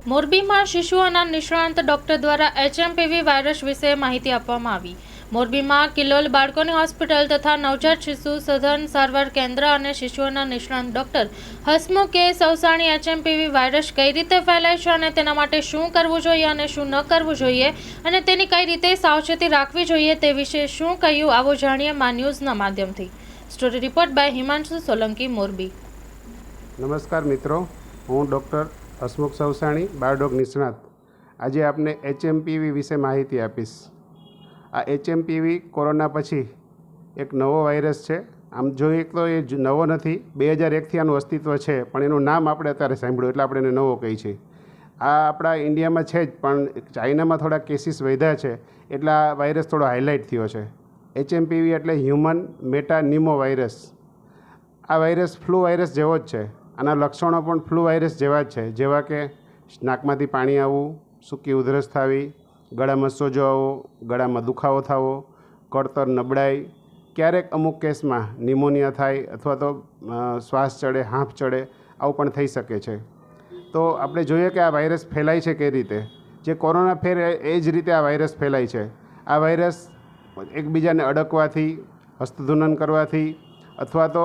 મોરબીમાં શિશુઓના નિષ્ણાંત ડોક્ટર દ્વારા એચએમપીવી વાયરસ વિશે માહિતી આપવામાં આવી. મોરબીમાં કિલોલ બાળકોની હોસ્પિટલ તથા નવજાત શિશુ સઘન સારવાર કેન્દ્ર અને શિશુઓના નિષ્ણાંત ડોક્ટર હસમુખ કે સૌસાણી એચએમપીવી વાયરસ કઈ રીતે ફેલાય છે અને તેના માટે શું કરવું જોઈએ અને શું ન કરવું જોઈએ અને તેની કઈ રીતે સાવચેતી રાખવી જોઈએ તે વિશે શું કહ્યું, આવો જાણીએ મા ન્યૂઝના માધ્યમથી. Story report by Himanshu Solanki, Morbi. નમસ્કાર મિત્રો, હું ડૉક્ટર હસમુખ સૌસાણી, બાયોડોગ નિષ્ણાત. આજે આપને એચએમપીવી વિશે માહિતી આપીશ. આ એચએમપીવી કોરોના પછી એક નવો વાયરસ છે. આમ જોઈએ તો એ નવો નથી, 2001થી આનું અસ્તિત્વ છે, પણ એનું નામ આપણે અત્યારે સાંભળ્યું એટલે આપણે એને નવો કહીએ છીએ. આ આપણા ઇન્ડિયામાં છે જ, પણ ચાઇનામાં થોડા કેસીસ વધ્યા છે એટલે આ વાયરસ થોડો હાઇલાઇટ થયો છે. એચએમપીવી એટલે હ્યુમન મેટાનિમો વાયરસ. આ વાયરસ ફ્લૂ વાયરસ જેવો જ છે. આના લક્ષણો પણ ફ્લૂ વાયરસ જેવા જ છે, જેવા કે નાકમાંથી પાણી આવવું, સૂકી ઉધરસ થવી, ગળામાં સોજો આવવો, ગળામાં દુખાવો થવો, કળતર નબળાઈ, ક્યારેક અમુક કેસમાં નિમોનિયા થાય અથવા તો શ્વાસ ચડે, હાંફ ચડે, આવું પણ થઈ શકે છે. તો આપણે જોઈએ કે આ વાયરસ ફેલાય છે કઈ રીતે. જે કોરોના એ જ રીતે આ વાયરસ ફેલાય છે. આ વાયરસ એકબીજાને અડકવાથી, હસ્તધૂનન કરવાથી અથવા તો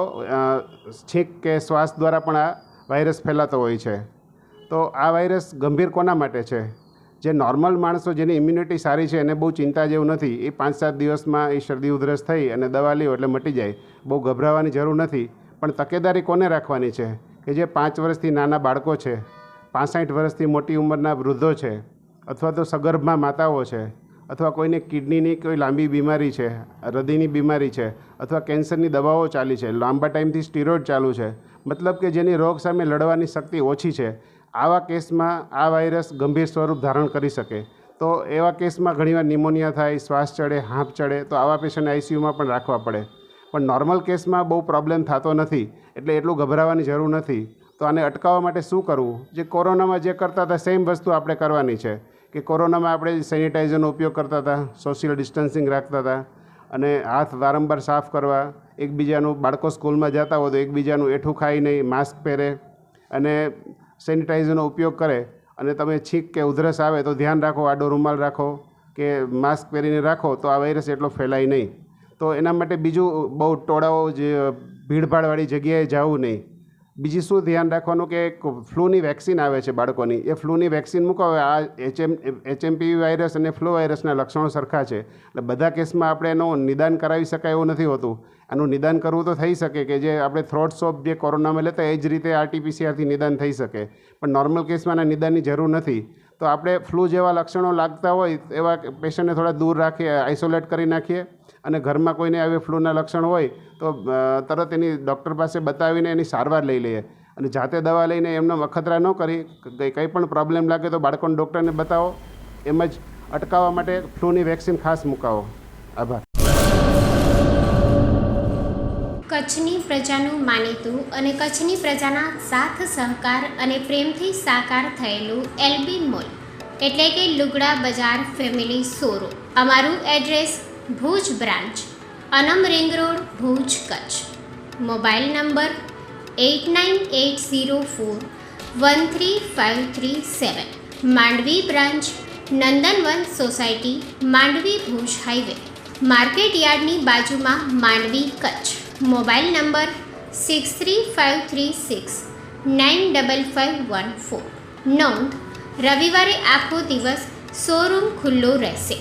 છીંક કે શ્વાસ દ્વારા પણ આ વાયરસ ફેલાતો હોય છે. તો આ વાયરસ ગંભીર કોના માટે છે? જે નોર્મલ માણસો જેની ઇમ્યુનિટી સારી છે એને બહુ ચિંતા જેવું નથી. એ 5-7 દિવસમાં એ શરદી ઉધરસ થઈ અને દવા લ્યો એટલે મટી જાય. બહુ ગભરાવાની જરૂર નથી. પણ તકેદારી કોને રાખવાની છે? કે જે 5 વર્ષથી નાના બાળકો છે, 65 વર્ષથી મોટી ઉંમરના વૃદ્ધો છે, અથવા તો સગર્ભમાં માતાઓ છે, અથવા કોઈને કિડનીની કોઈ લાંબી બીમારી છે, હૃદયની બીમારી છે, અથવા કેન્સરની દવાઓ ચાલી છે, લાંબા ટાઈમથી સ્ટીરોઇડ ચાલુ છે, મતલબ કે જેની રોગ સામે લડવાની શક્તિ ઓછી છે, આવા કેસમાં આ વાયરસ ગંભીર સ્વરૂપ ધારણ કરી શકે. તો એવા કેસમાં ઘણીવાર નિમોનિયા થાય, શ્વાસ ચડે, હાંફ ચડે, તો આવા પેશન્ટ આઈસીયુમાં પણ રાખવા પડે. પણ નોર્મલ કેસમાં બહુ પ્રોબ્લેમ થતો નથી, એટલે એટલું ગભરાવાની જરૂર નથી. તો આને અટકાવવા માટે શું કરવું? જે કોરોનામાં જે કરતા હતા સેમ વસ્તુ આપણે કરવાની છે. કે કોરોનામાં આપણે સેનિટાઈઝરનો ઉપયોગ કરતા હતા, સોશિયલ ડિસ્ટન્સિંગ રાખતા હતા, અને હાથ વારંવાર સાફ કરવા, એકબીજાનું, બાળકો સ્કૂલમાં જતા હોય તો એકબીજાનું એઠું ખાઈ નહીં, માસ્ક પહેરે અને સેનિટાઈઝરનો ઉપયોગ કરે. અને તમે છીંક કે ઉધરસ આવે તો ધ્યાન રાખો, આડો રૂમાલ રાખો કે માસ્ક પહેરીને રાખો, તો આ વાયરસ એટલો ફેલાય નહીં. તો એના માટે બીજું, બહુ ટોળાઓ જે ભીડભાડવાળી જગ્યાએ જવું નહીં. બીજી શું ધ્યાન રાખવાનું કે ફ્લૂની વેક્સિન આવે છે બાળકોની, એ ફ્લૂની વેક્સિન મૂકાવે. આ એચએમપીવી વાયરસ અને ફ્લૂ વાયરસના લક્ષણો સરખા છે, એટલે બધા કેસમાં આપણે એનું નિદાન કરાવી શકાય એવું નથી હોતું. આનું નિદાન કરવું તો થઈ શકે કે જે આપણે થ્રોટ સોપ જે કોરોનામાં લેતા એ જ રીતે આરટીપીસીઆરથી નિદાન થઈ શકે, પણ નોર્મલ કેસમાં આના નિદાનની જરૂર નથી. તો આપણે ફ્લૂ જેવા લક્ષણો લાગતા હોય એવા પેશન્ટને થોડા દૂર રાખીએ, આઇસોલેટ કરી નાખીએ, અને ઘરમાં કોઈને આવે ફ્લૂના લક્ષણ હોય તો તરત એની ડૉક્ટર પાસે બતાવીને એની સારવાર લઈ લઈએ. અને જાતે દવા લઈને એમનો અખતરા ન કરી, કંઈ પણ પ્રોબ્લેમ લાગે તો બાળકોને ડૉક્ટરને બતાવો. એમ જ અટકાવવા માટે ફ્લૂની વેક્સિન ખાસ મુકાવો. આભાર. કચ્છની પ્રજાનું માનીતું અને કચ્છની પ્રજાના સાથ સહકાર અને પ્રેમથી સાકાર થયેલું એલબી મોલ એટલે કે લુગડા બજાર ફેમિલી શોરૂમ. અમારું address Bhuj branch, Anam ring road, Bhuj, Kutch. Mobile number 8980413537. Mandvi branch, Nandanvan society, Mandvi, Bhuj highway, market યાર્ડની બાજુમાં, માંડવી, કચ્છ. Mobile number 6353695514. નોંધ: રવિવારે આખો દિવસ શોરૂમ ખુલ્લો રહેશે.